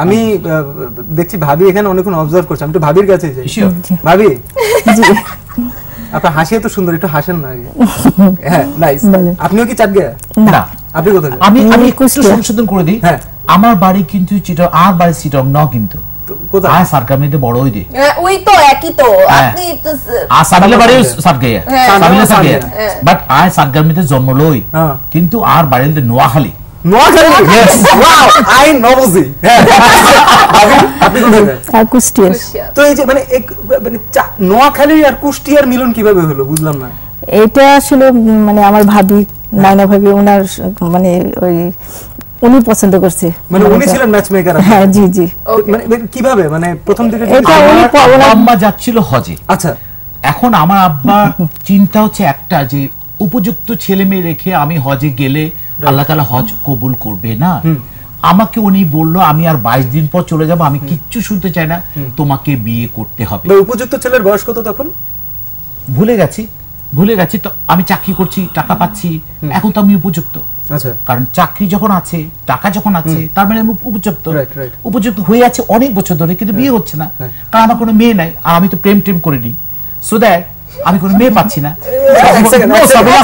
আমি দেখছি ভাবি এখানে অনেকক্ষণ অবজার্ভ করছে, আমি একটু ভাবির কাছে যাই। ভাবি আপনার হাসি এত সুন্দর, একটু হাসেন না আগে। হ্যাঁ নাইস। আপনিও কি চাট গয়া? না। আপনি কোথায়? আমি একটু সংশোধন করে দিই। হ্যাঁ, আমার বাড়ি কিন্তু চিটং, আর বাড়ি চিটং ন, কিন্তু কোথায়? আর সারগামিতে বড় হই দে। ওই তো একই তো, আপনি তো আর সাবিলা বাড়ি সারগায়া, সাবিলা সারগায়া, বাট আর সারগামিতে জন্ম লই, কিন্তু আর বাড়িতে Noakhali. Noakhali? Yes, wow, I know বুঝি। আপনি কোথায়? আর কুষ্টিয়া। তো এই যে মানে নোয়াখালী আর কুষ্টিয়ার মিলন কিভাবে হলো বুঝলাম না। এটা আসলে মানে আমার ভাবি, নাইনা ভাবি, ওনার মানে ওই উনি পছন্দ করছে, মানে উনি ছিলেন ম্যাচ মেকার। হ্যাঁ জি জি। মানে কিভাবে, মানে প্রথম থেকে আম্মা যাচ্ছিল হজে। আচ্ছা, এখন আমার আব্বা চিন্তা হচ্ছে একটা, যে উপযুক্ত ছেলে মেয়ে রেখে আমি হজে গেলে আল্লাহ তাআলা হজ কবুল করবে না। আমাকে উনি বললো আমি আর 22 দিন পর চলে যাব, আমি কিচ্ছু শুনতে চাই না, তোমাকে বিয়ে করতে হবে। উপযুক্ত ছেলের বয়স কত তখন? ভুলে গেছি। তো আমি চাকরি করছি, টাকা পাচ্ছি, এখন তো আমি উপযুক্ত। আচ্ছা, কারণ চাকরি যখন আছে, টাকা যখন আছে, তার মানে আমি উপযুক্ত হয়ে আছে অনেক বছর ধরে, কিন্তু বিয়ে হচ্ছে না, কারণ আমার কোনো মেয়ে নাই, আর আমি তো প্রেম করিনি, সো দ্যাট আমি কোনো মেয়ে পাচ্ছি না।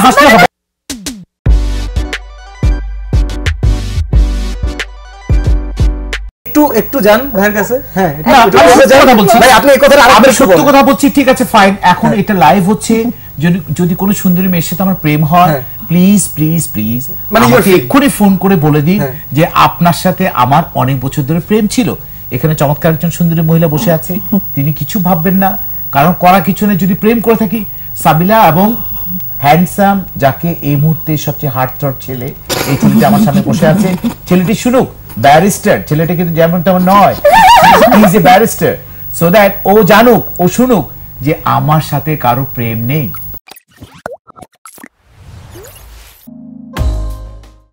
হাসতে হবে। একটু জান ভাইয়ের কাছে। হ্যাঁ, আপনি এই কথাটা আমি সত্য কথা বলছি, ঠিক আছে ফাইন। এখন এটা লাইভ হচ্ছে, যদি কোনো সুন্দরী মেয়ের সাথে আমার প্রেম হয়, প্লিজ প্লিজ প্লিজ মানে এক্ষুনি ফোন করে বলে দিন যে আপনার সাথে আমার অনেক বছর ধরে প্রেম ছিল। এখানে চমৎকার একজন সুন্দরী মহিলা বসে আছে, তিনি কিছু ভাববেন না, কারণ করা কিছু নেই। যদি প্রেম করে থাকি, সাবিলা এবং হ্যান্ডসাম, যাকে এই মুহূর্তে সবচেয়ে হার্টথ্রব ছেলে, এই ছেলেটি আমার সামনে বসে আছে। ছেলেটি শুনুক, ব্যারিস্টার ছেলেটা কিন্তু যেমন তেমন নয়, he is a barrister, so that ও জানুক, ও শুনুক যে আমার সাথে কারো প্রেম নেই।